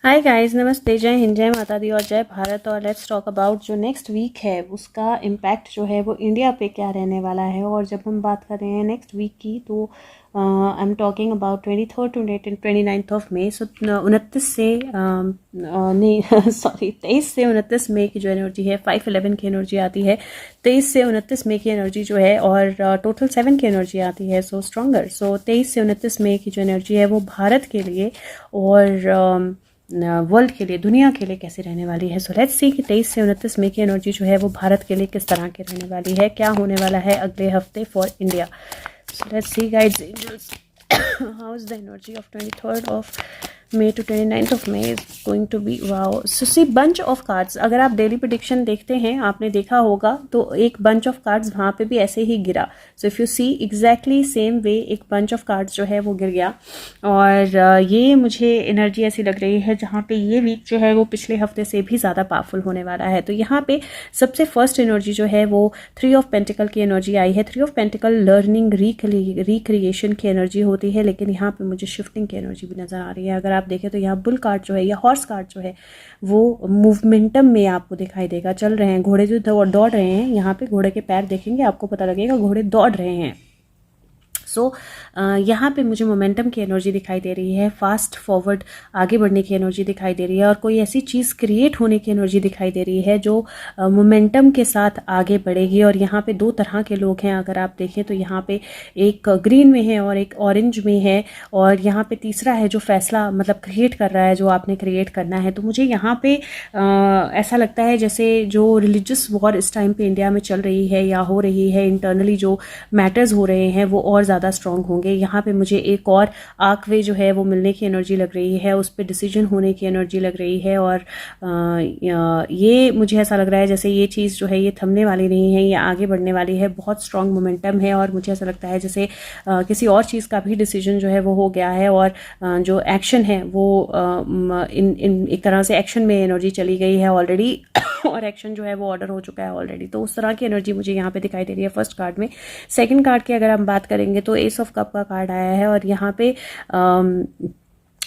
Hi guys, नमस्ते, जय हिंद, जय माता दी और जय भारत। और लेट्स टॉक अबाउट जो नेक्स्ट वीक है उसका इम्पैक्ट जो है वो इंडिया पे क्या रहने वाला है। और जब हम बात कर रहे हैं नेक्स्ट वीक की तो I am talking about 23rd to 29th of May. So 29 से नहीं सॉरी 23 से 29 मई की जो एनर्जी है 511 की एनर्जी आती है। 23 से 29 मई की एनर्जी जो है और टोटल 7 की एनर्जी आती है, सो स्ट्रॉन्गर। सो 23 से 29 मई की जो एनर्जी है वो भारत के लिए और वर्ल्ड के लिए, दुनिया के लिए कैसे रहने वाली है। सो लेट्स सी कि 23 से 29 मई की एनर्जी जो है वो भारत के लिए किस तरह की रहने वाली है, क्या होने वाला है अगले हफ्ते for India. So let's see guides angels, how is the energy of 23rd of May to 29th of May is going to be wow. So see bunch of cards, अगर आप डेली प्रिडिक्शन देखते हैं, आपने देखा होगा तो एक bunch of cards वहाँ पे भी ऐसे ही गिरा। So if you see exactly same way एक बंच ऑफ कार्ड्स जो है वो गिर गया। और ये मुझे एनर्जी ऐसी लग रही है जहाँ पे ये वीक जो है वो पिछले हफ्ते से भी ज़्यादा पावरफुल होने वाला है। तो यहाँ पे सबसे फर्स्ट एनर्जी जो है वो 3 ऑफ पेंटिकल की एनर्जी आई है। 3 ऑफ पेंटिकल लर्निंग, रिक्रिएशन की एनर्जी होती है, लेकिन यहाँ पे मुझे शिफ्टिंग की एनर्जी भी नज़र आ रही है। अगर आप देखें तो यहाँ बुल कार्ड जो है या हॉर्स कार्ड जो है वो मूवमेंटम में आपको दिखाई देगा, चल रहे हैं घोड़े जो दौड़ रहे हैं। यहाँ पे घोड़े के पैर देखेंगे आपको पता लगेगा घोड़े दौड़ रहे हैं। सो यहाँ पे मुझे मोमेंटम की एनर्जी दिखाई दे रही है, फास्ट फॉरवर्ड आगे बढ़ने की एनर्जी दिखाई दे रही है और कोई ऐसी चीज़ क्रिएट होने की एनर्जी दिखाई दे रही है जो मोमेंटम के साथ आगे बढ़ेगी। और यहाँ पे 2 तरह के लोग हैं, अगर आप देखें तो यहाँ पे एक ग्रीन में है और एक ऑरेंज में है। और यहाँ पे तीसरा है जो फैसला मतलब क्रिएट कर रहा है, जो आपने क्रिएट करना है। तो मुझे यहाँ पे ऐसा लगता है जैसे जो रिलीजियस वॉर इस टाइम पे इंडिया में चल रही है या हो रही है, इंटरनली जो मैटर्स हो रहे हैं वो और ज़्यादा स्ट्रांग होंगे। यहाँ पे मुझे एक और आर्कवे जो है वो मिलने की एनर्जी लग रही है, उस पर डिसीजन होने की एनर्जी लग रही है। और ये मुझे ऐसा लग रहा है जैसे ये चीज़ जो है ये थमने वाली नहीं है, ये आगे बढ़ने वाली है, बहुत स्ट्रांग मोमेंटम है। और मुझे ऐसा लगता है जैसे किसी और चीज़ का भी डिसीजन जो है वो हो गया है और जो एक्शन है वो इन एक तरह से एक्शन में एनर्जी चली गई है ऑलरेडी और एक्शन जो है वो ऑर्डर हो चुका है ऑलरेडी। तो उस तरह की एनर्जी मुझे यहाँ पे दिखाई दे रही है फर्स्ट कार्ड में। सेकंड कार्ड की अगर हम बात करेंगे तो एस ऑफ कप का कार्ड आया है और यहाँ पे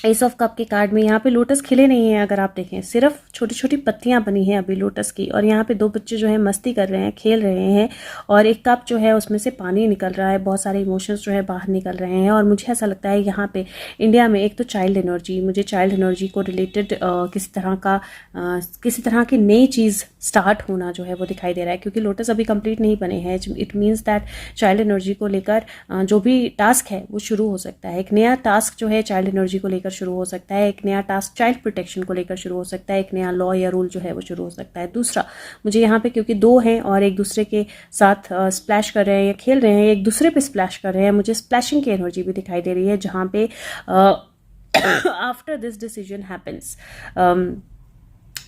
एस ऑफ कप के कार्ड में यहाँ पे लोटस खिले नहीं है, अगर आप देखें सिर्फ छोटी छोटी पत्तियां बनी हैं अभी लोटस की। और यहाँ पे 2 बच्चे जो है मस्ती कर रहे हैं, खेल रहे हैं और एक कप जो है उसमें से पानी निकल रहा है, बहुत सारे इमोशंस जो है बाहर निकल रहे हैं। और मुझे ऐसा लगता है यहाँ पे इंडिया में एक तो चाइल्ड एनर्जी, मुझे चाइल्ड एनर्जी को रिलेटेड किसी तरह की नई चीज़ स्टार्ट होना जो है वो दिखाई दे रहा है, क्योंकि लोटस अभी कंप्लीट नहीं बने हैं। It means that child energy को लेकर जो भी टास्क है वो शुरू हो सकता है। एक नया टास्क जो है चाइल्ड एनर्जी को लेकर शुरू हो सकता है, एक नया टास्क चाइल्ड प्रोटेक्शन को लेकर शुरू हो सकता है, एक नया लॉ या रूल जो है वो शुरू हो सकता है। दूसरा मुझे यहाँ पे क्योंकि 2 हैं और एक दूसरे के साथ स्प्लैश कर रहे हैं या खेल रहे हैं, एक दूसरे पे स्प्लैश कर रहे हैं, मुझे स्प्लैशिंग की एनर्जी भी दिखाई दे रही है जहाँ पे after this decision happens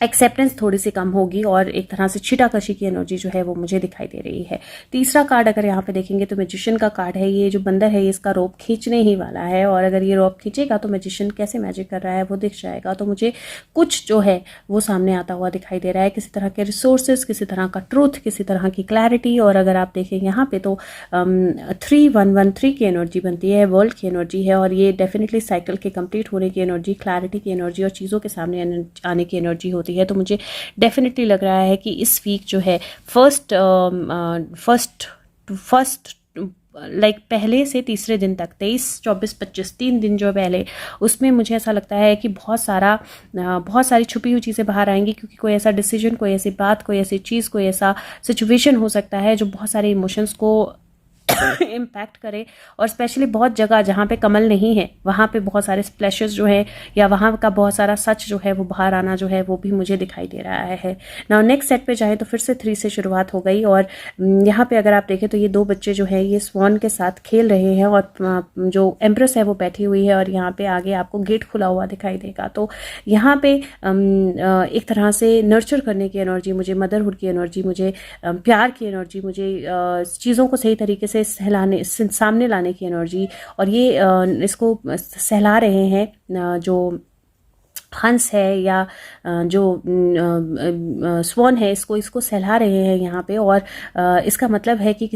acceptance थोड़ी सी कम होगी और एक तरह से छिटाकशी की एनर्जी जो है वो मुझे दिखाई दे रही है। तीसरा कार्ड अगर यहाँ पे देखेंगे तो मैजिशियन का कार्ड है। ये जो बंदर है ये इसका रोप खींचने ही वाला है और अगर ये रोप खींचेगा तो मैजिशियन कैसे मैजिक कर रहा है वो दिख जाएगा। तो मुझे कुछ जो है वो सामने आता हुआ दिखाई दे रहा है, किसी तरह के रिसोर्सेज, किसी तरह का ट्रूथ, किसी तरह की क्लैरिटी। और अगर आप देखें यहाँ पे तो 3113 की एनर्जी बनती है, वर्ल्ड की एनर्जी है और ये डेफिनेटली साइकिल के कंप्लीट होने की एनर्जी, क्लैरिटी की एनर्जी और चीज़ों के सामने आने की एनर्जी होती है। तो मुझे डेफिनेटली लग रहा है कि इस वीक जो है फर्स्ट लाइक पहले से तीसरे दिन तक 23, 24, 25 3 दिन जो पहले, उसमें मुझे ऐसा लगता है कि बहुत सारी छुपी हुई चीज़ें बाहर आएंगी, क्योंकि कोई ऐसा डिसीजन, कोई ऐसी बात, कोई ऐसी चीज़, कोई ऐसा सिचुएशन हो सकता है जो बहुत सारे इमोशंस को इम्पैक्ट करे। और स्पेशली बहुत जगह जहाँ पे कमल नहीं है वहाँ पे बहुत सारे स्प्लैशेस जो है या वहाँ का बहुत सारा सच जो है वो बाहर आना जो है वो भी मुझे दिखाई दे रहा है। नाउ नेक्स्ट सेट पे जाए तो फिर से 3 से शुरुआत हो गई और यहाँ पे अगर आप देखें तो ये 2 बच्चे जो है ये स्वॉन के साथ खेल रहे हैं और जो एम्प्रेस है वो बैठी हुई है और यहाँ पे आगे आपको गेट खुला हुआ दिखाई देगा। तो यहाँ पे एक तरह से नर्चर करने की एनर्जी, मुझे मदरहुड की एनर्जी, मुझे प्यार की एनर्जी, मुझे चीज़ों को सही तरीके से सामने लाने की एनर्जी। और ये इसको सहला रहे हैं जो हंस है या जो स्वॉन है, इसको सहला रहे हैं यहाँ पे। और इसका मतलब है कि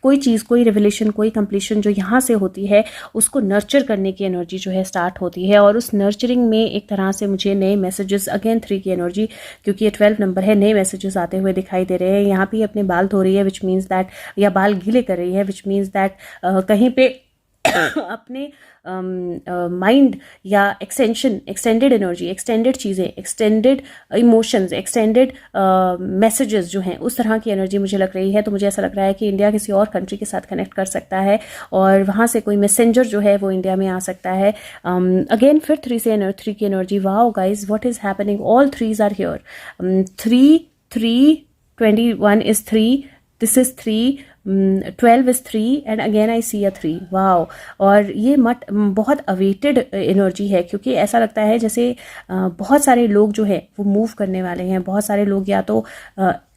कोई चीज़, कोई रिवलेशन, कोई कंप्लीशन जो यहाँ से होती है, उसको नर्चर करने की एनर्जी जो है स्टार्ट होती है। और उस नर्चरिंग में एक तरह से मुझे नए मैसेजेस, अगेन 3 की एनर्जी, क्योंकि ये 12 नंबर है, नए मैसेजेस आते हुए दिखाई दे रहे हैं। यहाँ पे अपने बाल धो रही है, विच मीन्स दैट, या बाल गीले कर रही है, विच मीन्स दैट कहीं पे अपने माइंड या एक्सटेंडेड एनर्जी, एक्सटेंडेड चीज़ें, एक्सटेंडेड इमोशंस, एक्सटेंडेड मैसेजेस जो हैं, उस तरह की एनर्जी मुझे लग रही है। तो मुझे ऐसा लग रहा है कि इंडिया किसी और कंट्री के साथ कनेक्ट कर सकता है और वहाँ से कोई मैसेंजर जो है वो इंडिया में आ सकता है। अगेन फिर 3 की energy. Wow guys, what is happening, all 3s are here. 21 is 3, this is 3, 12 is 3 and again I see a 3. Wow. और ये बहुत अवेटेड एनर्जी है, क्योंकि ऐसा लगता है जैसे बहुत सारे लोग जो है वो मूव करने वाले हैं। बहुत सारे लोग या तो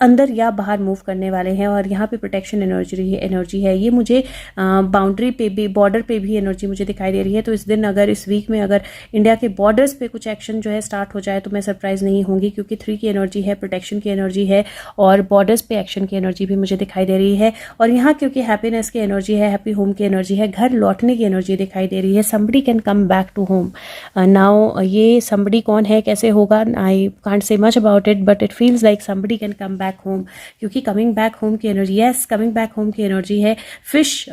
अंदर या बाहर मूव करने वाले हैं। और यहाँ पे प्रोटेक्शन एनर्जी है। ये मुझे बाउंड्री पे भी, बॉर्डर पे भी एनर्जी मुझे दिखाई दे रही है। तो इस दिन, अगर इस वीक में अगर इंडिया के बॉर्डर्स पे कुछ एक्शन जो है स्टार्ट हो जाए तो मैं सरप्राइज नहीं होंगी, क्योंकि 3 की एनर्जी है, प्रोटेक्शन की एनर्जी है और बॉर्डर्स पे एक्शन की एनर्जी भी मुझे दिखाई दे रही है। और यहाँ क्योंकि हैप्पीनेस की एनर्जी है, हैप्पी होम की एनर्जी है, घर लौटने की एनर्जी दिखाई दे रही है। Somebody can come back to home now. ये समबडी कौन है, कैसे होगा, I can't say much about it, but it feels like somebody can come back home, क्योंकि कमिंग बैक होम की energy, yes, coming back home की energy है। Fish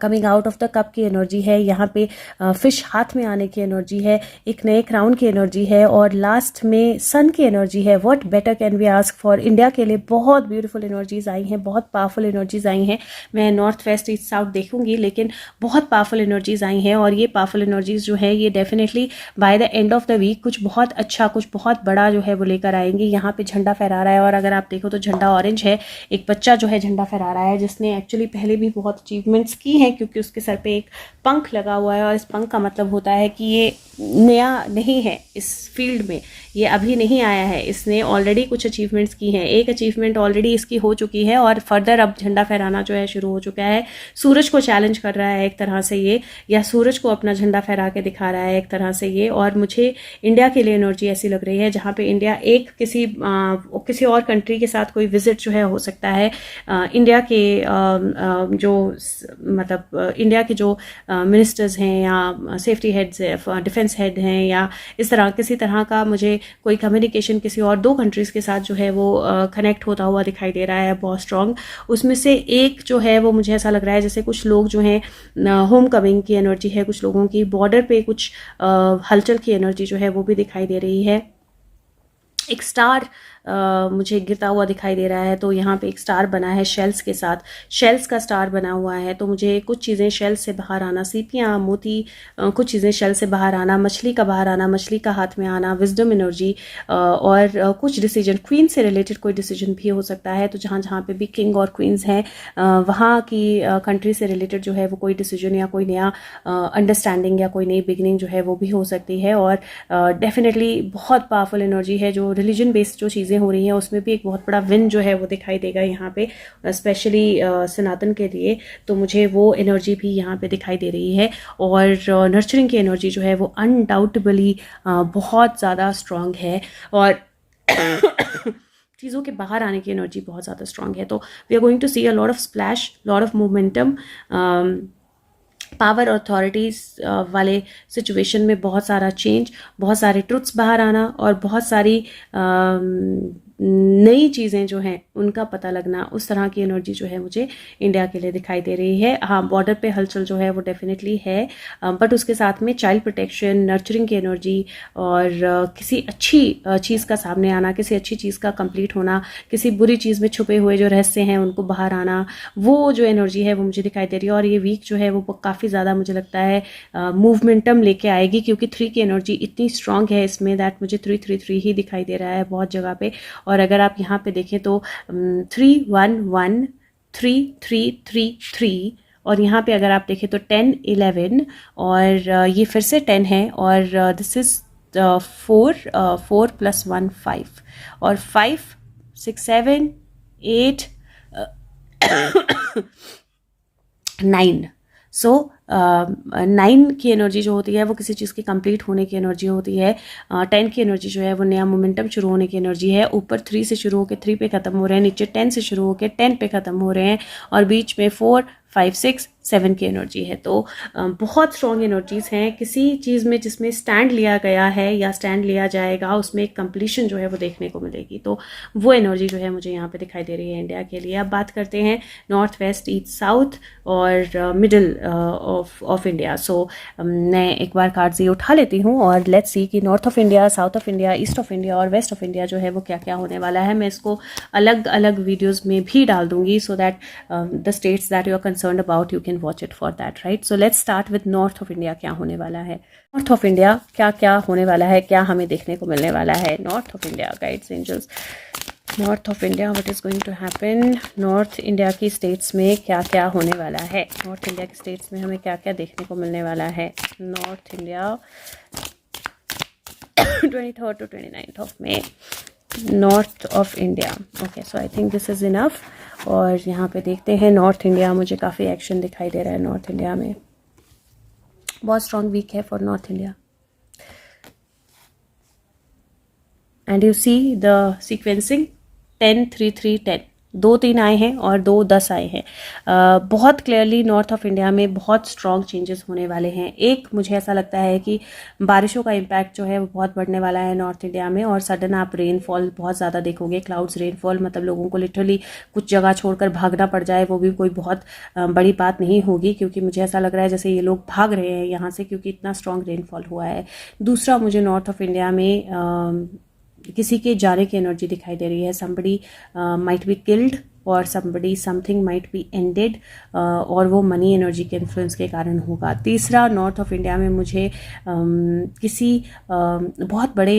coming out of the cup की energy है। यहाँ पे fish हाथ में आने की एनर्जी है, एक नए क्राउन की एनर्जी है और लास्ट में सन की एनर्जी है। What better can we ask for. India के लिए बहुत ब्यूटीफुल एनर्जीज आई हैं, बहुत पावरफुल एनर्जीज आई हैं। मैं नॉर्थ वेस्ट ईस्ट साउथ देखूंगी, लेकिन बहुत पावरफुल एनर्जीज आई हैं। और ये पावरफुल एनर्जीज जो है ये definitely by the end of the week कुछ बहुत अच्छा, कुछ बहुत बड़ा जो है वो लेकर आएंगे। यहाँ पे झंडा फहरा रहा है और अगर आप देखो तो झंडा ऑरेंज है। एक बच्चा जो है झंडा फहरा रहा है, जिसने एक्चुअली पहले भी बहुत अचीवमेंट्स की हैं, क्योंकि उसके सर पे एक पंख लगा हुआ है। और इस पंख का मतलब होता है कि ये नया नहीं है इस फील्ड में, ये अभी नहीं आया है, इसने ऑलरेडी कुछ अचीवमेंट्स की हैं। एक अचीवमेंट ऑलरेडी इसकी हो चुकी है और फर्दर अब झंडा फहराना जो है शुरू हो चुका है। सूरज को चैलेंज कर रहा है एक तरह से ये, या सूरज को अपना झंडा फहरा के दिखा रहा है एक तरह से ये। और मुझे इंडिया के लिए एनर्जी ऐसी लग रही है जहाँ पे इंडिया एक किसी और कंट्री के साथ कोई विजिट जो है हो सकता है। इंडिया के जो मतलब इंडिया के जो मिनिस्टर्स हैं या सेफ्टी हेड्स, डिफेंस हेड हैं, या इस तरह किसी तरह का मुझे कोई कम्युनिकेशन किसी और 2 कंट्रीज़ के साथ जो है वो कनेक्ट होता हुआ दिखाई दे रहा है बहुत स्ट्रॉन्ग। उसमें से एक जो है वो मुझे ऐसा लग रहा है जैसे कुछ लोग जो हैं होम कमिंग की एनर्जी है, कुछ लोगों की बॉर्डर पे कुछ हलचल की एनर्जी जो है वो भी दिखाई दे रही है। एक स्टार मुझे गिरता हुआ दिखाई दे रहा है, तो यहाँ पे एक स्टार बना है शेल्स के साथ, शेल्स का स्टार बना हुआ है। तो मुझे कुछ चीज़ें शेल्स से बाहर आना, सीपियाँ, मोती, कुछ चीज़ें शेल से बाहर आना, मछली का बाहर आना, मछली का हाथ में आना, विजडम एनर्जी, और कुछ डिसीजन, क्वीन से रिलेटेड कोई डिसीजन भी हो सकता है। तो जहाँ जहाँ पे भी किंग और क्वींस हैं वहाँ की कंट्री से रिलेटेड जो है वो कोई डिसीजन या कोई नया अंडरस्टैंडिंग या कोई नई बिगनिंग जो है वो भी हो सकती है। और डेफिनेटली बहुत पावरफुल एनर्जी है। जो रिलीजन बेस्ड जो चीज़ें हो रही हैं उसमें भी एक बहुत बड़ा विन जो है वो दिखाई देगा यहाँ पे, स्पेशली सनातन के लिए। तो मुझे वो एनर्जी भी यहाँ पे दिखाई दे रही है। और नर्चरिंग की एनर्जी जो है वो अनडाउटेबली बहुत ज़्यादा स्ट्रॉन्ग है। और चीज़ों के बाहर आने की एनर्जी बहुत ज़्यादा स्ट्रॉन्ग है। तो we are going to see a lot of splash, lot of momentum, power authorities वाले सिचुएशन में बहुत सारा चेंज, बहुत सारे ट्रुथ्स बाहर आना और बहुत सारी नई चीज़ें जो हैं उनका पता लगना, उस तरह की एनर्जी जो है मुझे इंडिया के लिए दिखाई दे रही है। हाँ, बॉर्डर पे हलचल जो है वो डेफिनेटली है, बट उसके साथ में चाइल्ड प्रोटेक्शन, नर्चरिंग की एनर्जी और किसी अच्छी चीज़ का सामने आना, किसी अच्छी चीज़ का कंप्लीट होना, किसी बुरी चीज़ में छुपे हुए जो रहस्य हैं उनको बाहर आना, वो जो एनर्जी है वो मुझे दिखाई दे रही है। और ये वीक जो है वो काफ़ी ज़्यादा मुझे लगता है मूवमेंटम लेके आएगी, क्योंकि 3 की एनर्जी इतनी स्ट्रांग है इसमें दैट मुझे 333 ही दिखाई दे रहा है बहुत जगह पे। और अगर आप यहाँ पे देखें तो 3113333, और यहाँ पे अगर आप देखें तो 1011, और ये फिर से 10 है, और दिस इज़ 4 + 1 5, और 5 6 7 8 9। सो 9 की एनर्जी जो होती है वो किसी चीज़ की कंप्लीट होने की एनर्जी होती है। 10 की एनर्जी जो है वो नया मोमेंटम शुरू होने की एनर्जी है। ऊपर 3 से शुरू होकर 3 पे ख़त्म हो रहे हैं, नीचे 10 से शुरू होकर 10 पे ख़त्म हो रहे हैं, और बीच में 4, 5, 6, 7 की एनर्जी है। तो बहुत स्ट्रॉन्ग एनर्जीज़ हैं। किसी चीज़ में जिसमें स्टैंड लिया गया है या स्टैंड लिया जाएगा उसमें एक कंप्लीशन जो है वो देखने को मिलेगी। तो वो एनर्जी जो है मुझे यहाँ पे दिखाई दे रही है इंडिया के लिए। अब बात करते हैं नॉर्थ, वेस्ट, ईस्ट, साउथ और मिडिल ऑफ इंडिया। सो मैं एक बार कार्ड्स ये उठा लेती हूँ और लेट्स सी कि north of India, south of India, east of India और वेस्ट ऑफ इंडिया जो है वो क्या क्या होने वाला है। मैं इसको अलग अलग वीडियोज़ में भी डाल दूंगी so that the states that you are concern about you can watch it for that, right. So let's start with north of India. क्या होने वाला है नॉर्थ ऑफ इंडिया, क्या क्या होने वाला है, क्या हमें देखने को मिलने वाला है north of India. Guides, angels, north of India, what is going to happen. North India की स्टेट्स में क्या क्या होने वाला है, नॉर्थ इंडिया की स्टेट्स में हमें क्या क्या देखने को मिलने वाला है। North India 23rd to 29th of May, north of India. Okay, so I think this is enough. और यहाँ पे देखते हैं नॉर्थ इंडिया, मुझे काफ़ी एक्शन दिखाई दे रहा है नॉर्थ इंडिया में। बहुत स्ट्रॉन्ग वीक है for north India. And you see the sequencing 10, 3, 3, 10, 2 3 आए हैं और 2 10 आए हैं। बहुत क्लियरली नॉर्थ ऑफ इंडिया में बहुत स्ट्रॉन्ग चेंजेस होने वाले हैं। एक, मुझे ऐसा लगता है कि बारिशों का इम्पैक्ट जो है वो बहुत बढ़ने वाला है नॉर्थ इंडिया में, और सडन आप रेनफॉल बहुत ज़्यादा देखोगे। क्लाउड्स रेनफॉल मतलब लोगों को लिटरली कुछ जगह छोड़कर भागना पड़ जाए, वो भी कोई बहुत बड़ी बात नहीं होगी, क्योंकि मुझे ऐसा लग रहा है जैसे ये लोग भाग रहे हैं यहाँ से, क्योंकि इतना स्ट्रॉन्ग रेनफॉल हुआ है। दूसरा, मुझे नॉर्थ ऑफ इंडिया में किसी के जाने की एनर्जी दिखाई दे रही है। somebody might be killed और somebody something might be ended, और वो मनी एनर्जी के इन्फ्लुएंस के कारण होगा। तीसरा, नॉर्थ ऑफ इंडिया में मुझे किसी बहुत बड़े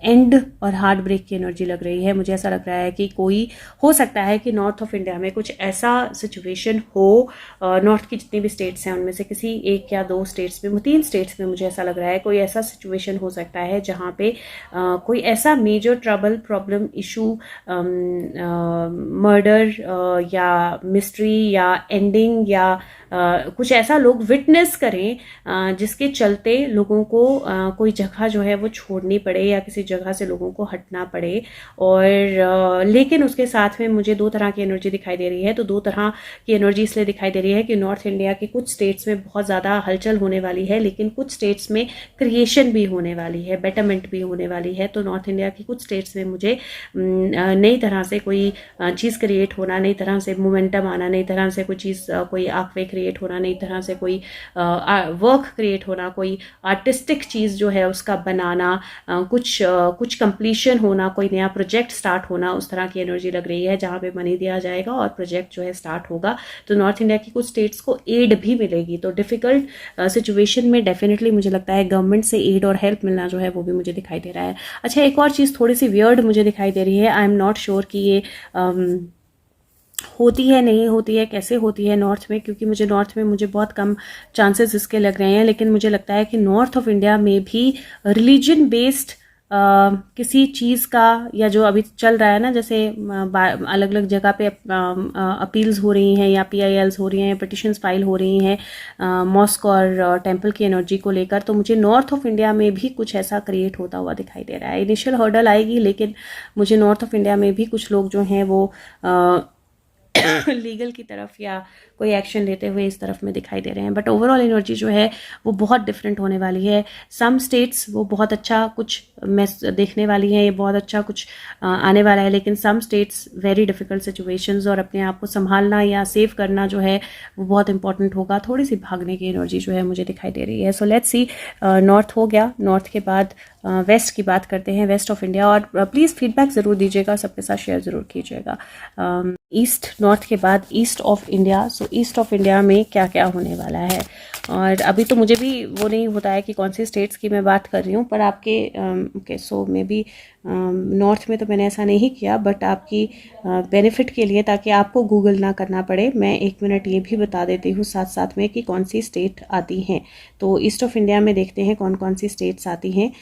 एंड और हार्ट ब्रेक की एनर्जी लग रही है। मुझे ऐसा लग रहा है कि कोई, हो सकता है कि नॉर्थ ऑफ इंडिया में कुछ ऐसा सिचुएशन हो, नॉर्थ की जितनी भी स्टेट्स हैं उनमें से किसी 1 या 2 स्टेट्स में, 3 स्टेट्स में मुझे ऐसा लग रहा है कोई ऐसा सिचुएशन हो सकता है जहाँ पे कोई ऐसा major trouble, problem, issue, murder या मिस्ट्री या एंडिंग या कुछ ऐसा लोग विटनेस करें जिसके चलते लोगों को कोई जगह जो है वो छोड़नी पड़े या किसी जगह से लोगों को हटना पड़े। और लेकिन उसके साथ में मुझे 2 तरह की एनर्जी दिखाई दे रही है। तो 2 तरह की एनर्जी इसलिए दिखाई दे रही है कि नॉर्थ इंडिया के कुछ स्टेट्स में बहुत ज़्यादा हलचल होने वाली है, लेकिन कुछ स्टेट्स में क्रिएशन भी होने वाली है, बेटरमेंट भी होने वाली है। तो नॉर्थ इंडिया की कुछ स्टेट्स में मुझे नई तरह से कोई चीज़ क्रिएट होना, नई तरह से मोमेंटम आना, नई तरह से कोई चीज़, कोई आकवे क्रिएट होना, नई तरह से कोई वर्क क्रिएट होना, कोई आर्टिस्टिक चीज़ जो है उसका बनाना, कुछ कंप्लीशन होना, कोई नया प्रोजेक्ट स्टार्ट होना, उस तरह की एनर्जी लग रही है जहाँ पे मनी दिया जाएगा और प्रोजेक्ट जो है स्टार्ट होगा। तो नॉर्थ इंडिया की कुछ स्टेट्स को एड भी मिलेगी। तो डिफिकल्ट सिचुएशन में डेफिनेटली मुझे लगता है गवर्नमेंट से एड और हेल्प मिलना जो है वो भी मुझे दिखाई दे रहा है। अच्छा, एक और चीज़ थोड़ी सी वियर्ड मुझे दिखाई दे रही है। आई एम नॉट श्योर कि ये होती है, नहीं होती है, कैसे होती है नॉर्थ में, क्योंकि मुझे नॉर्थ में मुझे बहुत कम चांसेस इसके लग रहे हैं। लेकिन मुझे लगता है कि नॉर्थ ऑफ इंडिया में भी रिलीजन बेस्ड किसी चीज़ का, या जो अभी चल रहा है ना, जैसे अलग अलग जगह पे अपील्स हो रही हैं या PILs हो रही हैं, पिटिशंस फाइल हो रही हैं मॉस्क और टेम्पल की एनर्जी को लेकर। तो मुझे नॉर्थ ऑफ इंडिया में भी कुछ ऐसा क्रिएट होता हुआ दिखाई दे रहा है। इनिशियल हर्डल आएगी, लेकिन मुझे नॉर्थ ऑफ इंडिया में भी कुछ लोग जो हैं वो लीगल की तरफ या कोई एक्शन लेते हुए इस तरफ में दिखाई दे रहे हैं। बट ओवरऑल एनर्जी जो है वो बहुत डिफरेंट होने वाली है। सम स्टेट्स वो बहुत अच्छा कुछ मैं देखने वाली है, ये बहुत अच्छा कुछ आने वाला है, लेकिन some states very difficult situations, और अपने आप को संभालना या सेव करना जो है वो बहुत इंपॉर्टेंट होगा। थोड़ी सी भागने की एनर्जी जो है मुझे दिखाई दे रही है। सो लेट्स सी, नॉर्थ हो गया। नॉर्थ के बाद वेस्ट की बात करते हैं, वेस्ट ऑफ इंडिया। और प्लीज़ फीडबैक ज़रूर दीजिएगा, सबके साथ शेयर ज़रूर कीजिएगा। ईस्ट, नॉर्थ के बाद east of India. So east of India में क्या क्या होने वाला है। और अभी तो मुझे भी वो नहीं होता है कि कौन सी स्टेट्स की मैं बात कर रही हूँ, पर आपके okay, so may be north में तो मैंने ऐसा नहीं किया, बट आपकी बेनिफिट के लिए, ताकि आपको गूगल ना करना पड़े, मैं 1 मिनट ये भी बता देती हूँ साथ साथ में कि कौन सी स्टेट आती हैं। तो ईस्ट ऑफ इंडिया में देखते हैं कौन कौन सी स्टेट्स आती हैं।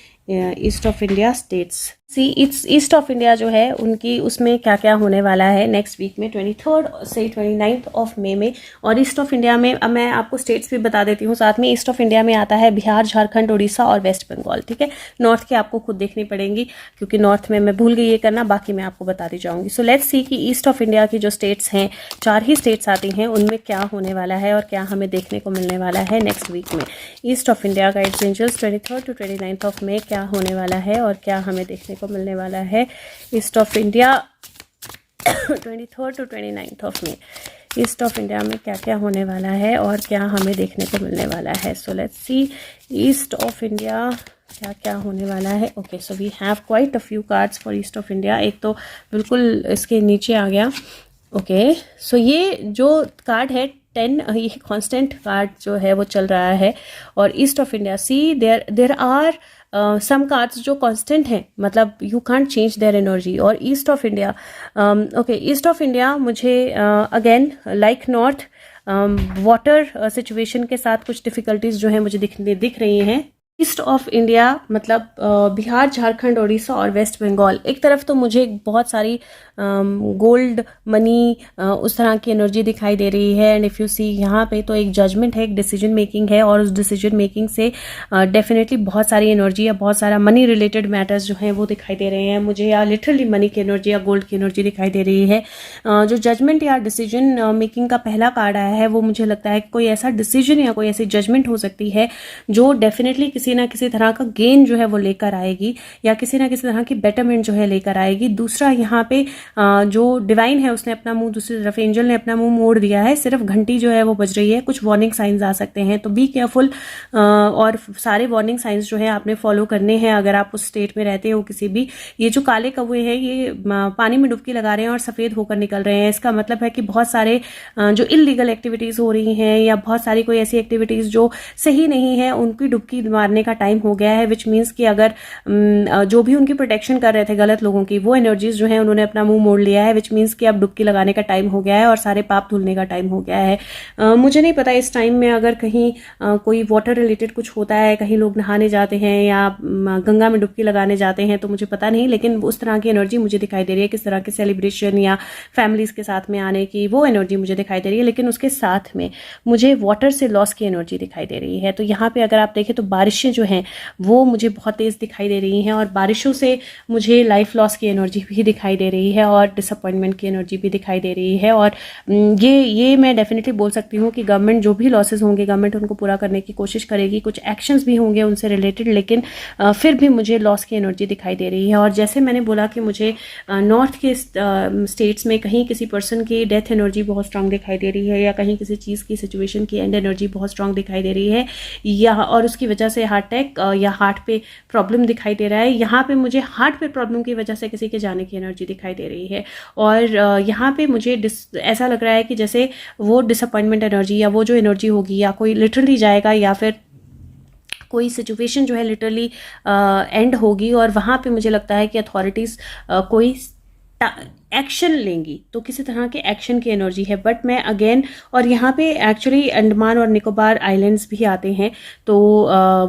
East of India states, see it's east of India जो है उनकी उसमें क्या क्या होने वाला है नेक्स्ट वीक में 23 से 29 ऑफ मई में। और ईस्ट ऑफ इंडिया में अब मैं आपको स्टेट्स भी बता देती हूँ साथ में। ईस्ट ऑफ इंडिया में आता है बिहार, झारखंड, उड़ीसा और वेस्ट बंगाल। ठीक है, नॉर्थ के आपको खुद देखनी पड़ेंगी क्योंकि नॉर्थ में मैं भूल गई ये करना, बाकी मैं आपको बताती जाऊँगी। सो लेट्स सी कि ईस्ट ऑफ इंडिया की जो स्टेट्स हैं, 4 ही स्टेट्स आती हैं, उनमें क्या होने वाला है और क्या हमें देखने को मिलने वाला है नेक्स्ट वीक में। East of India guides angels 23 to 29 of May क्या होने वाला है और क्या हमें देखने को मिलने वाला है east of India 23 to 29 of May. East of India में क्या क्या होने वाला है और क्या हमें देखने को मिलने वाला है। So let's see east of India क्या क्या होने वाला है। Okay, so we have quite a few cards for east of India. एक तो बिल्कुल इसके नीचे आ गया। ओके, सो ये जो कार्ड है 10, ये कांस्टेंट कार्ड जो है वो चल रहा है। और east of India see there are some cards जो कांस्टेंट हैं, मतलब you can't change their energy. और east of India okay, east of India मुझे again like north water situation के साथ कुछ डिफ़िकल्टीज जो है मुझे दिख रही हैं। ईस्ट ऑफ इंडिया मतलब बिहार, झारखंड, उड़ीसा और वेस्ट बंगाल। एक तरफ तो मुझे बहुत सारी गोल्ड, मनी, उस तरह की एनर्जी दिखाई दे रही है। एंड इफ़ यू सी यहाँ पे तो एक जजमेंट है, एक डिसीजन मेकिंग है, और उस डिसीजन मेकिंग से डेफिनेटली बहुत सारी एनर्जी या बहुत सारा मनी रिलेटेड मैटर्स जो हैं वो दिखाई दे रहे हैं मुझे, या लिटरली मनी की एनर्जी या गोल्ड की एनर्जी दिखाई दे रही है। जो जजमेंट या डिसीजन मेकिंग का पहला कार्ड आया है वो मुझे लगता है कोई ऐसा डिसीजन या कोई ऐसी जजमेंट हो सकती है जो डेफिनेटली किसी ना किसी तरह का गेन जो है वो लेकर आएगी, या किसी ना किसी तरह की बेटरमेंट जो है लेकर आएगी। दूसरा, यहाँ पे जो डिवाइन है उसने अपना मुंह दूसरी तरफ, एंजल ने अपना मुंह मोड़ दिया है, सिर्फ घंटी जो है वो बज रही है। कुछ वार्निंग साइंस आ सकते हैं, तो बी केयरफुल। और सारे वार्निंग साइंस जो है आपने फॉलो करने हैं अगर आप उस स्टेट में रहते हो किसी भी। ये जो काले कौवे हैं ये पानी में डुबकी लगा रहे हैं और सफ़ेद होकर निकल रहे हैं। इसका मतलब है कि बहुत सारे जो इलीगल एक्टिविटीज़ हो रही हैं या बहुत सारी कोई ऐसी एक्टिविटीज़ जो सही नहीं है उनकी डुबकी मारने का टाइम हो गया है। विच मीन्स कि अगर जो भी उनकी प्रोटेक्शन कर रहे थे गलत लोगों की, वो एनर्जीज जो है उन्होंने अपना मुंह मोड़ लिया है। विच मीन्स कि अब डुबकी लगाने का टाइम हो गया है और सारे पाप धुलने का टाइम हो गया है। मुझे नहीं पता इस टाइम में अगर कहीं कोई वाटर रिलेटेड कुछ होता है, कहीं लोग नहाने जाते हैं या गंगा में डुबकी लगाने जाते हैं, तो मुझे पता नहीं, लेकिन उस तरह की एनर्जी मुझे दिखाई दे रही है। किस तरह के सेलिब्रेशन या फैमिलीज के साथ में आने की वो एनर्जी मुझे दिखाई दे रही है। लेकिन उसके साथ में मुझे वाटर से लॉस की एनर्जी दिखाई दे रही है। तो यहाँ पे अगर आप देखें तो बारिशें जो हैं वो मुझे बहुत तेज़ दिखाई दे रही हैं, और बारिशों से मुझे लाइफ लॉस की एनर्जी भी दिखाई दे रही है और डिसअपॉइंटमेंट की एनर्जी भी दिखाई दे रही है। और ये मैं डेफिनेटली बोल सकती हूँ कि गवर्नमेंट जो भी लॉसेस होंगे गवर्नमेंट उनको पूरा करने की कोशिश करेगी, कुछ एक्शंस भी होंगे उनसे रिलेटेड, लेकिन फिर भी मुझे लॉस की एनर्जी दिखाई दे रही है। और जैसे मैंने बोला कि मुझे नॉर्थ के स्टेट्स में कहीं किसी पर्सन की डेथ एनर्जी बहुत स्ट्रांग दिखाई दे रही है, या कहीं किसी चीज़ की सिचुएशन की एंड एनर्जी बहुत स्ट्रांग दिखाई दे रही है, या और उसकी वजह से हार्ट अटैक या हार्ट पे प्रॉब्लम दिखाई दे रहा है। यहाँ पे मुझे हार्ट पे प्रॉब्लम की वजह से किसी के जाने की एनर्जी दिखाई दे रही है। और यहाँ पे मुझे ऐसा लग रहा है कि जैसे वो डिसअपॉइंटमेंट एनर्जी या वो जो एनर्जी होगी, या कोई लिटरली जाएगा या फिर कोई सिचुएशन जो है लिटरली एंड होगी, और वहाँ पे मुझे लगता है कि अथॉरिटीज़ कोई एक्शन लेंगी, तो किसी तरह के एक्शन की एनर्जी है। बट मैं अगेन, और यहाँ पे एक्चुअली अंडमान और निकोबार आइलैंड्स भी आते हैं, तो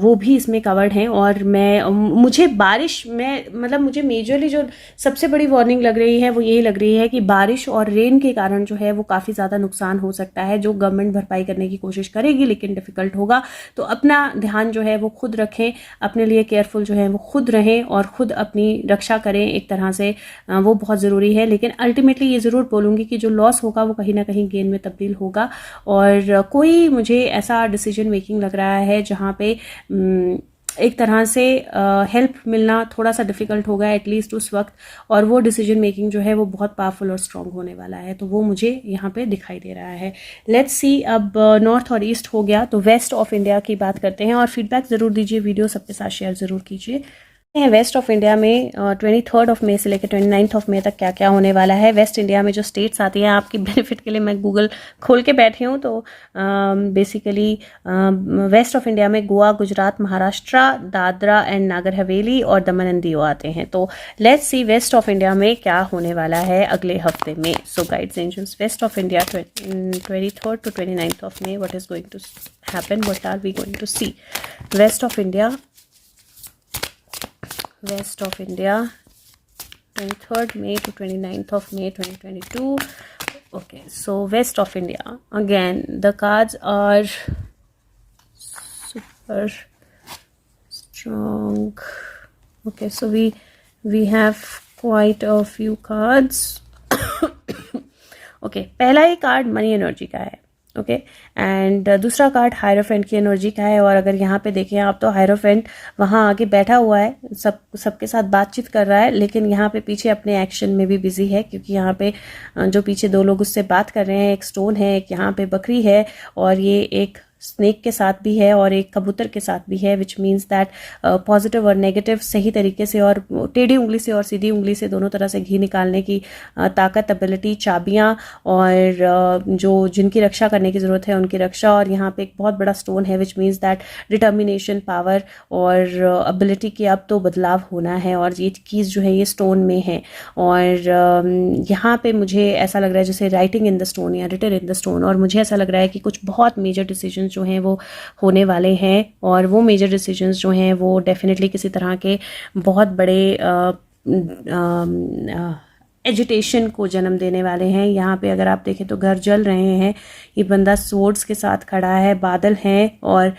वो भी इसमें कवर्ड हैं। और मुझे बारिश में मतलब मुझे मेजरली जो सबसे बड़ी वार्निंग लग रही है वो यही लग रही है कि बारिश और रेन के कारण जो है वो काफ़ी ज़्यादा नुकसान हो सकता है, जो गवर्नमेंट भरपाई करने की कोशिश करेगी लेकिन डिफ़िकल्ट होगा। तो अपना ध्यान जो है वो खुद रखें, अपने लिए केयरफुल जो है वो खुद रहें और खुद अपनी रक्षा करें एक तरह से, वो बहुत ज़रूरी है। लेकिन अल्टीमेटली ये ज़रूर बोलूँगी कि जो लॉस होगा वो कहीं ना कहीं गेन में तब्दील होगा। और कोई मुझे ऐसा डिसीजन मेकिंग लग रहा है जहाँ पे एक तरह से हेल्प मिलना थोड़ा सा डिफ़िकल्ट होगा एटलीस्ट उस वक्त, और वो डिसीजन मेकिंग जो है वो बहुत पावरफुल और स्ट्रॉन्ग होने वाला है। तो वो मुझे यहाँ पे दिखाई दे रहा है। लेट्स सी, अब नॉर्थ और ईस्ट हो गया, तो वेस्ट ऑफ इंडिया की बात करते हैं। और फीडबैक ज़रूर दीजिए, वीडियो सबके साथ शेयर ज़रूर कीजिए। वेस्ट ऑफ इंडिया में 23 ऑफ मई से लेकर 29 ऑफ मई तक क्या क्या होने वाला है। वेस्ट इंडिया में जो स्टेट्स आती हैं, आपकी बेनिफिट के लिए मैं गूगल खोल के बैठी हूँ, तो बेसिकली वेस्ट ऑफ इंडिया में गोवा, गुजरात, महाराष्ट्र, दादरा एंड नागर हवेली और दमन एंड दीव आते हैं। तो let's see west of India में क्या होने वाला है अगले हफ्ते में। So guides angels, west of India 23 to 29 of May, what is going to happen, what are we going to see. West of India 23rd May to 29th of May 2022. Okay, so west of India. Again, the cards are super strong. Okay, so we have quite a few cards. Okay, पहला ही card money energy का है. Okay and दूसरा card hierophant की energy का है. और अगर यहाँ पे देखें आप तो हायरोफेंट वहाँ आगे बैठा हुआ है, सबके साथ बातचीत कर रहा है, लेकिन यहाँ पे पीछे अपने एक्शन में भी बिजी है, क्योंकि यहाँ पे जो पीछे दो लोग उससे बात कर रहे हैं, एक स्टोन है, एक यहाँ पे बकरी है, और ये एक स्नेक के साथ भी है और एक कबूतर के साथ भी है, विच मीन्स दैट पॉजिटिव और नेगेटिव सही तरीके से और टेढ़ी उंगली से और सीधी उंगली से दोनों तरह से घी निकालने की ताकत, एबिलिटी, चाबियां, और जो जिनकी रक्षा करने की ज़रूरत है उनकी रक्षा. और यहाँ पे एक बहुत बड़ा स्टोन है, which means that determination, power और एबिलिटी की अब तो बदलाव होना है, और ये कीज़ जो है ये स्टोन में है. और यहाँ पे मुझे ऐसा लग रहा है जैसे राइटिंग इन द स्टोन या रिटन इन द स्टोन, और मुझे ऐसा लग रहा है कि कुछ बहुत मेजर डिसीजन जो हैं वो होने वाले हैं, और वो मेजर डिसीजंस जो हैं वो डेफिनेटली किसी तरह के बहुत बड़े एजिटेशन को जन्म देने वाले हैं. यहाँ पे अगर आप देखें तो घर जल रहे हैं, ये बंदा सोर्ड्स के साथ खड़ा है, बादल हैं और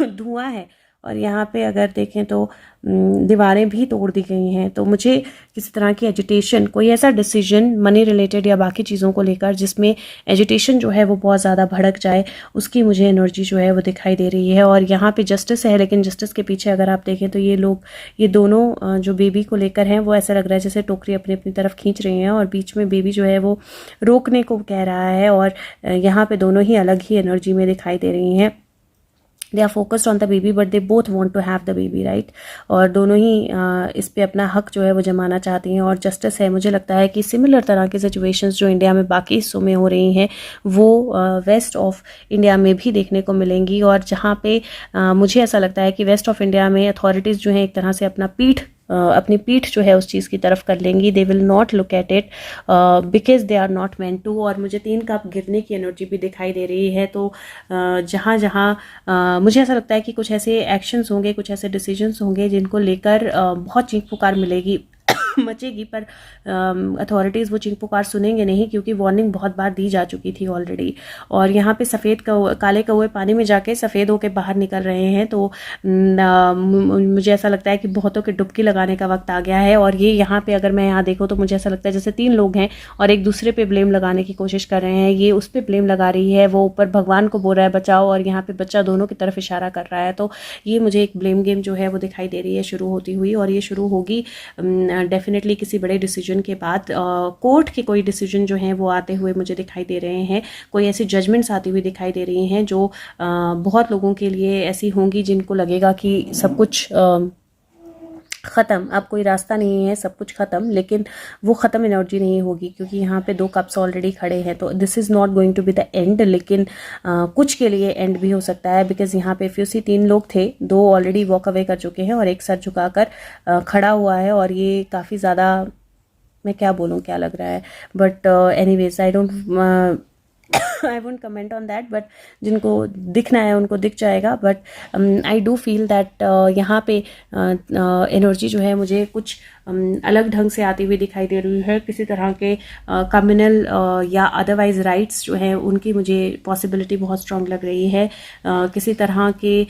धुआं है, और यहाँ पे अगर देखें तो दीवारें भी तोड़ दी गई हैं. तो मुझे किसी तरह की एजिटेशन, कोई ऐसा डिसीजन मनी रिलेटेड या बाकी चीज़ों को लेकर जिसमें एजिटेशन जो है वो बहुत ज़्यादा भड़क जाए, उसकी मुझे एनर्जी जो है वो दिखाई दे रही है. और यहाँ पे जस्टिस है, लेकिन जस्टिस के पीछे अगर आप देखें तो ये लोग, ये दोनों जो बेबी को लेकर हैं, वो ऐसा लग रहा है जैसे टोकरी अपनी अपनी तरफ खींच रही हैं, और बीच में बेबी जो है वो रोकने को कह रहा है. और यहाँ पे दोनों ही अलग ही एनर्जी में दिखाई दे रही हैं. They are focused on the baby but they both want to have the baby, right. और दोनों ही इस पे अपना हक जो है वो जमाना चाहती हैं. और जस्टिस है, मुझे लगता है कि सिमिलर तरह की सिचुएशंस जो इंडिया में बाकी हिस्सों में हो रही हैं वो वेस्ट ऑफ इंडिया में भी देखने को मिलेंगी. और जहाँ पे मुझे ऐसा लगता है कि वेस्ट ऑफ इंडिया में अथॉरिटीज़ जो हैं एक तरह से अपनी पीठ जो है उस चीज़ की तरफ कर लेंगी. They will not look at it because they are not meant to. और मुझे 3 कप गिरने की एनर्जी भी दिखाई दे रही है. तो जहाँ जहाँ मुझे ऐसा लगता है कि कुछ ऐसे एक्शंस होंगे, कुछ ऐसे डिसीजंस होंगे जिनको लेकर बहुत चीख पुकार मिलेगी, मचेगी, पर अथॉरिटीज़ वो चीख पुकार सुनेंगे नहीं, क्योंकि वार्निंग बहुत बार दी जा चुकी थी ऑलरेडी. और यहाँ पे काले कौवे पानी में जाके सफ़ेद होके बाहर निकल रहे हैं. तो मुझे ऐसा लगता है कि बहुतों के डुबकी लगाने का वक्त आ गया है. और ये यहाँ पे अगर मैं यहाँ देखूँ तो मुझे ऐसा लगता है जैसे 3 लोग हैं और एक दूसरे पे ब्लेम लगाने की कोशिश कर रहे हैं. ये उस पर ब्लेम लगा रही है, वो ऊपर भगवान को बोल रहा है बचाओ, और यहाँ पे बच्चा दोनों की तरफ इशारा कर रहा है. तो ये मुझे एक ब्लेम गेम जो है वो दिखाई दे रही है शुरू होती हुई. और ये शुरू होगी डेफिनेटली किसी बड़े डिसीजन के बाद. कोर्ट के कोई डिसीजन जो हैं वो आते हुए मुझे दिखाई दे रहे हैं, कोई ऐसी जजमेंट्स आती हुई दिखाई दे रही हैं जो बहुत लोगों के लिए ऐसी होंगी जिनको लगेगा कि सब कुछ ख़त्म, अब कोई रास्ता नहीं है, सब कुछ ख़त्म. लेकिन वो ख़त्म एनर्जी नहीं होगी, क्योंकि यहाँ पे 2 कप्स ऑलरेडी खड़े हैं. तो this is not going to be the end, लेकिन कुछ के लिए एंड भी हो सकता है. बिकॉज यहाँ पे इफ यू सी 3 लोग थे, 2 ऑलरेडी वॉक अवे कर चुके हैं और एक सर झुकाकर खड़ा हुआ है. और ये काफ़ी ज़्यादा, मैं क्या बोलूँ, क्या लग रहा है, but anyways I don't I won't comment on that. But जिनको दिखना है उनको दिख जाएगा. But I do feel that यहाँ पे एनर्जी जो है मुझे कुछ अलग ढंग से आती हुई दिखाई दे रही है. किसी तरह के कम्युनल या अदरवाइज राइट्स जो हैं उनकी मुझे पॉसिबिलिटी बहुत स्ट्रांग लग रही है. किसी तरह के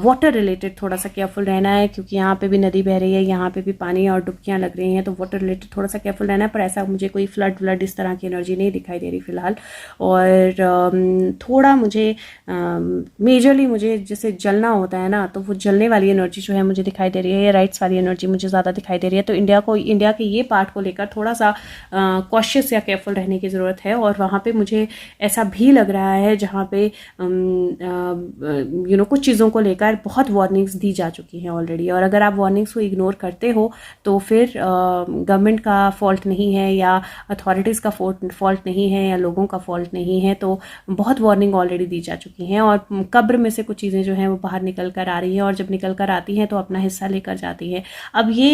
वाटर रिलेटेड थोड़ा सा केयरफुल रहना है, क्योंकि यहाँ पे भी नदी बह रही है, यहाँ पे भी पानी और डुबकियाँ लग रही हैं. तो वाटर रिलेटेड थोड़ा सा केयरफुल रहना है, पर ऐसा मुझे कोई फ्लड इस तरह की एनर्जी नहीं दिखाई दे रही फिलहाल. और थोड़ा मुझे मेजरली मुझे जैसे जलना होता है ना, तो वो जलने वाली एनर्जी जो है मुझे दिखाई दे रही है, या राइट्स वाली एनर्जी मुझे ज़्यादा दिखाई दे रही है. तो इंडिया के ये पार्ट को लेकर थोड़ा सा कॉशियस या केयरफुल रहने की ज़रूरत है. और वहाँ पे मुझे ऐसा भी लग रहा है जहाँ पे कुछ चीज़ों को लेकर बहुत वार्निंग्स दी जा चुकी हैं ऑलरेडी. और अगर आप वार्निंग्स को इग्नोर करते हो तो फिर गवर्नमेंट का फॉल्ट नहीं है, या अथॉरिटीज़ का फॉल्ट नहीं है, या लोगों का फॉल्ट नहीं है. तो तो बहुत वार्निंग ऑलरेडी दी जा चुकी हैं और कब्र में से कुछ चीज़ें जो हैं वो बाहर निकल कर आ रही हैं और जब निकल कर आती हैं तो अपना हिस्सा लेकर जाती हैं। अब ये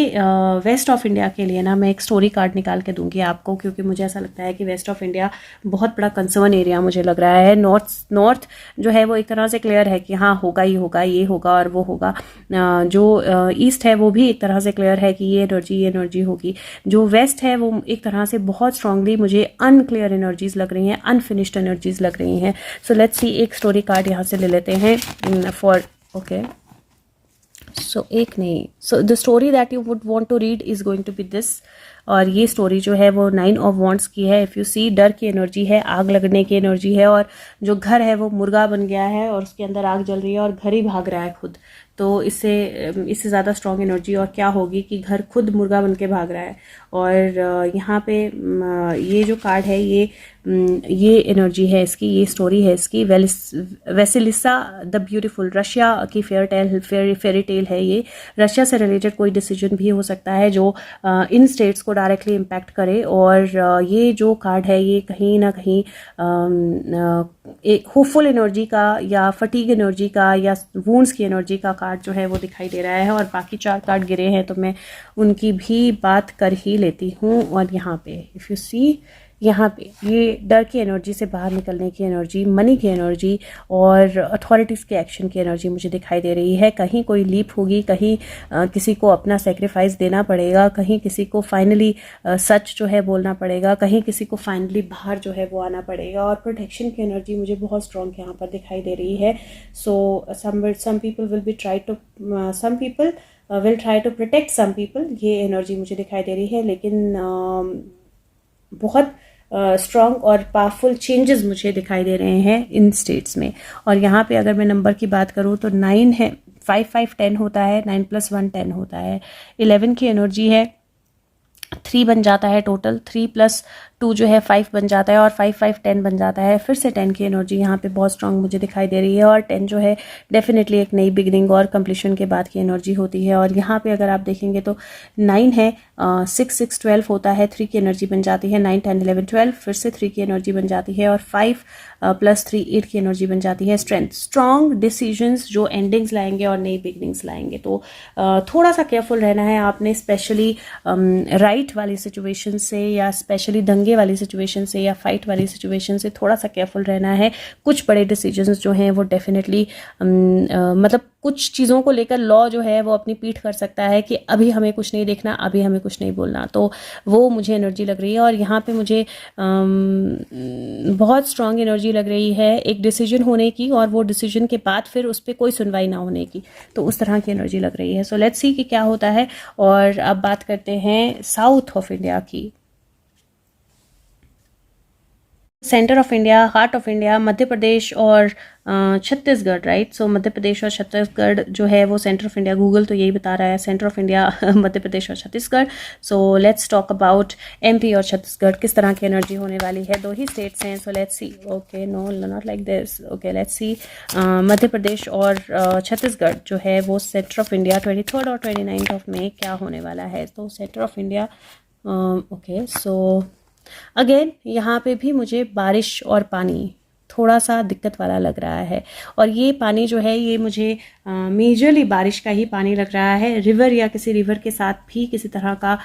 वेस्ट ऑफ इंडिया के लिए ना मैं एक स्टोरी कार्ड निकाल के दूंगी आपको, क्योंकि मुझे ऐसा लगता है कि वेस्ट ऑफ इंडिया बहुत बड़ा कंसर्न एरिया मुझे लग रहा है। नॉर्थ जो है वो एक तरह से क्लियर है कि हाँ होगा ही होगा, ये होगा और वो होगा। जो ईस्ट है वो भी एक तरह से क्लियर है कि ये एनर्जी होगी। जो वेस्ट है वो एक तरह से बहुत स्ट्रांगली मुझे अनक्लियर एनर्जीज लग रही हैं, अनफिनिश्ड एनर्जीज लग रही हैं। सो लेट्स सी, एक स्टोरी कार्ड यहाँ से ले लेते हैं फॉर ओके। सो एक नहीं, so the story that you would want to read is going to be this. और ये स्टोरी जो है वो 9 ऑफ वॉन्ट्स की है। इफ़ यू सी, डर की एनर्जी है, आग लगने की एनर्जी है और जो घर है वो मुर्गा बन गया है और उसके अंदर आग जल रही है और घर ही भाग रहा है खुद। तो इससे ज़्यादा स्ट्रॉन्ग एनर्जी और क्या होगी कि घर खुद मुर्गा बन के भाग रहा है। और यहाँ पे ये जो कार्ड है ये एनर्जी है इसकी, ये स्टोरी है इसकी। वेसिलिसा द ब्यूटीफुल, रशिया की फेरी टेल है ये। रशिया से रिलेटेड कोई डिसीजन भी हो सकता है जो इन स्टेट्स को डायरेक्टली इम्पैक्ट करे। और ये जो कार्ड है ये कहीं ना कहीं एक होपफुल एनर्जी का या फटीग एनर्जी का या वूंड्स की एनर्जी का कार्ड जो है वो दिखाई दे रहा है। और बाकी 4 कार्ड गिरे हैं तो मैं उनकी भी बात कर ही लेती हूँ। और यहाँ पे इफ़ यू सी, यहाँ पे ये डर की एनर्जी से बाहर निकलने की एनर्जी, मनी की एनर्जी और अथॉरिटीज़ के एक्शन की एनर्जी मुझे दिखाई दे रही है। कहीं कोई लीप होगी, कहीं किसी को अपना सेक्रीफाइस देना पड़ेगा, कहीं किसी को फाइनली सच जो है बोलना पड़ेगा, कहीं किसी को फाइनली बाहर जो है वो आना पड़ेगा। और प्रोटेक्शन की एनर्जी मुझे बहुत स्ट्रॉन्ग यहाँ पर दिखाई दे रही है। So some people will be some people will try to protect some people, ये एनर्जी मुझे दिखाई दे रही है। लेकिन बहुत स्ट्रॉन्ग और पावरफुल चेंजेस मुझे दिखाई दे रहे हैं इन स्टेट्स में। और यहाँ पे अगर मैं नंबर की बात करूँ तो 9 है, 5 5 10 होता है, 9 + 1 10 होता है। 11 की एनर्जी है, 3 बन जाता है टोटल, 3 + 2 जो है 5 बन जाता है और 5 5 10 बन जाता है। फिर से 10 की एनर्जी यहाँ पे बहुत स्ट्रांग मुझे दिखाई दे रही है। और 10 जो है डेफिनेटली एक नई बिगनिंग और कंप्लीशन के बाद की एनर्जी होती है। और यहाँ पे अगर आप देखेंगे तो 9 है, 6 6 12 होता है, 3 की एनर्जी बन जाती है, 9 10 11 12, फिर से 3 की एनर्जी बन जाती है और 5 + 3 8 की एनर्जी बन जाती है। स्ट्रेंथ, स्ट्रॉन्ग डिसीजंस जो एंडिंग्स लाएंगे और नई बिगनिंग्स लाएंगे। तो थोड़ा सा केयरफुल रहना है आपने, स्पेशली राइट वाली सिचुएशन से या स्पेशली दंगे वाली सिचुएशन से या फाइट वाली सिचुएशन से थोड़ा सा केयरफुल रहना है। कुछ बड़े डिसीजंस जो हैं वो डेफिनेटली मतलब कुछ चीज़ों को लेकर लॉ जो है वो अपनी पीठ कर सकता है कि अभी हमें कुछ नहीं देखना, अभी हमें कुछ नहीं बोलना। तो वो मुझे एनर्जी लग रही है। और यहाँ पे मुझे बहुत स्ट्रांग एनर्जी लग रही है एक डिसीजन होने की और वो डिसीजन के बाद फिर उस पर कोई सुनवाई ना होने की। तो उस तरह की एनर्जी लग रही है। सो लेट्स सी कि क्या होता है। और अब बात करते हैं साउथ ऑफ इंडिया की। Centre of India, heart of India, Madhya Pradesh और छत्तीसगढ़, राइट। सो मध्य प्रदेश और छत्तीसगढ़ जो है वो सेंटर ऑफ इंडिया, गूगल तो यही बता रहा है centre of India Madhya Pradesh और Chhattisgarh. So let's talk about MP और छत्तीसगढ़, किस तरह की एनर्जी होने वाली है। 2 ही स्टेट्स हैं। So let's see, okay no not like this, okay let's see. Madhya Pradesh और छत्तीसगढ़ जो है वो सेंटर ऑफ इंडिया 23 और 29 ऑफ मई क्या होने वाला है। तो centre of India, okay so again यहाँ पे भी मुझे बारिश और पानी थोड़ा सा दिक्कत वाला लग रहा है। और ये पानी जो है ये मुझे मेजरली बारिश का ही पानी लग रहा है। रिवर या किसी रिवर के साथ भी किसी तरह का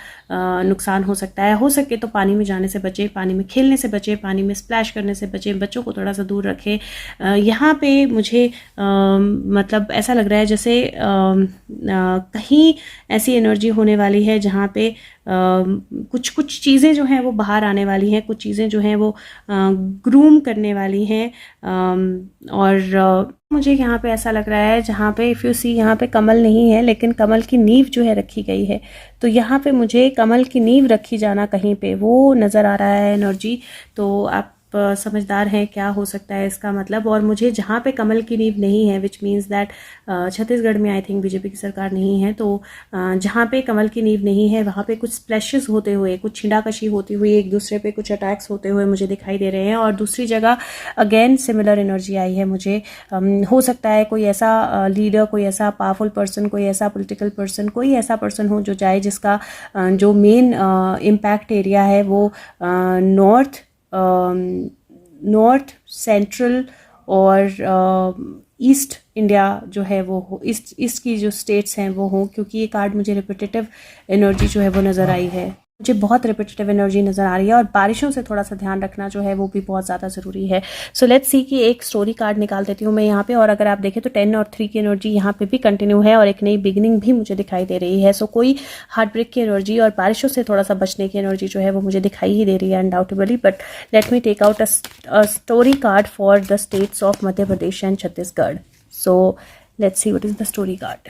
नुकसान हो सकता है। हो सके तो पानी में जाने से बचे, पानी में खेलने से बचे, पानी में स्प्लैश करने से बचे, बच्चों को थोड़ा सा दूर रखें। यहाँ पे मुझे मतलब ऐसा लग रहा है जैसे कहीं ऐसी एनर्जी होने वाली है जहाँ पे कुछ कुछ चीज़ें जो हैं वो बाहर आने वाली हैं, कुछ चीज़ें जो हैं वो ग्रूम करने वाली हैं। और मुझे यहाँ पे ऐसा लग रहा है जहाँ पे इफ़ यू सी यहाँ पे कमल नहीं है लेकिन कमल की नींव जो है रखी गई है। तो यहाँ पे मुझे कमल की नींव रखी जाना कहीं पे वो नज़र आ रहा है एनर्जी। तो आप समझदार हैं क्या हो सकता है इसका मतलब। और मुझे जहाँ पे कमल की नींव नहीं है विच मीन्स दैट छत्तीसगढ़ में आई थिंक बीजेपी की सरकार नहीं है। तो जहाँ पे कमल की नींव नहीं है वहाँ पे कुछ स्प्लैशेस होते हुए, कुछ छिंडाकशी होती हुई, एक दूसरे पे कुछ अटैक्स होते हुए मुझे दिखाई दे रहे हैं। और दूसरी जगह अगेन सिमिलर एनर्जी आई है मुझे। हो सकता है कोई ऐसा लीडर, कोई ऐसा पावरफुल पर्सन, कोई ऐसा पोलिटिकल पर्सन, कोई ऐसा पर्सन हो जो जाए जिसका जो मेन इम्पैक्ट एरिया है वो नॉर्थ नॉर्थ, सेंट्रल और ईस्ट इंडिया जो है वो हो, ईस्ट की जो स्टेट्स हैं वो हों, क्योंकि ये कार्ड मुझे रिपीटेटिव एनर्जी जो है वो नज़र आई है, मुझे बहुत रिपीटेटिव एनर्जी नज़र आ रही है। और बारिशों से थोड़ा सा ध्यान रखना जो है वो भी बहुत ज़्यादा ज़रूरी है। सो लेट्स सी कि एक स्टोरी कार्ड निकाल देती हूँ मैं यहाँ पे, और अगर आप देखें तो 10 और 3 की एनर्जी यहाँ पे भी कंटिन्यू है और एक नई बिगिनिंग भी मुझे दिखाई दे रही है। सो कोई हार्ट ब्रेक की एनर्जी और बारिशों से थोड़ा सा बचने की एनर्जी जो है वो मुझे दिखाई ही दे रही है undoubtedly. But let me take out a story card for the states of Madhya Pradesh and Chhattisgarh. So let's see what is the story card.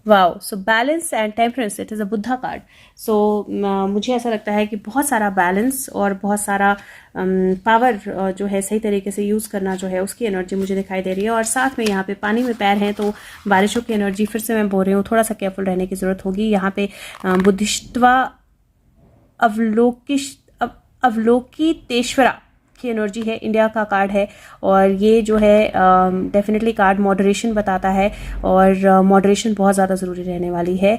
Wow, so balance and temperance, it is a Buddha card. सो मुझे ऐसा लगता है कि बहुत सारा balance और बहुत सारा पावर जो है सही तरीके से यूज़ करना जो है उसकी एनर्जी मुझे दिखाई दे रही है। और साथ में यहाँ पे पानी में पैर हैं तो बारिशों की एनर्जी, फिर से मैं बोल रही हूँ, थोड़ा सा केयरफुल रहने की ज़रूरत होगी। यहाँ पे बुद्धिष्टवा अवलोकिश अवलोकितेश्वरा की एनर्जी है, इंडिया का कार्ड है। और ये जो है डेफिनेटली कार्ड मॉडरेशन बताता है, और मॉडरेशन बहुत ज़्यादा ज़रूरी रहने वाली है।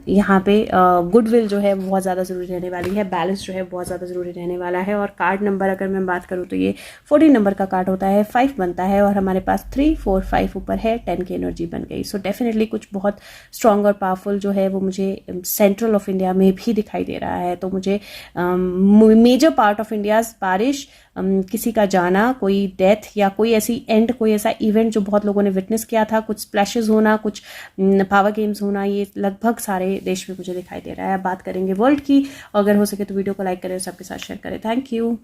यहाँ पे गुडविल जो है बहुत ज़्यादा ज़रूरी रहने वाली है, बैलेंस जो है बहुत ज़्यादा ज़रूरी रहने वाला है। और कार्ड नंबर अगर मैं बात करूँ तो ये 14 नंबर का कार्ड होता है, 5 बनता है, और हमारे पास 3, 4, 5 ऊपर है, 10 की एनर्जी बन गई। सो डेफिनेटली कुछ बहुत स्ट्रॉन्ग और पावरफुल जो है वो मुझे सेंट्रल ऑफ इंडिया में भी दिखाई दे रहा है। तो मुझे मेजर पार्ट ऑफ इंडियाज बारिश, किसी का जाना, कोई डेथ या कोई ऐसी एंड, कोई ऐसा इवेंट जो बहुत लोगों ने विटनेस किया था, कुछ स्प्लैशेस होना, कुछ पावर गेम्स होना, ये लगभग सारे देश में मुझे दिखाई दे रहा है। बात करेंगे वर्ल्ड की, अगर हो सके तो वीडियो को लाइक करें और सबके साथ शेयर करें। Thank you.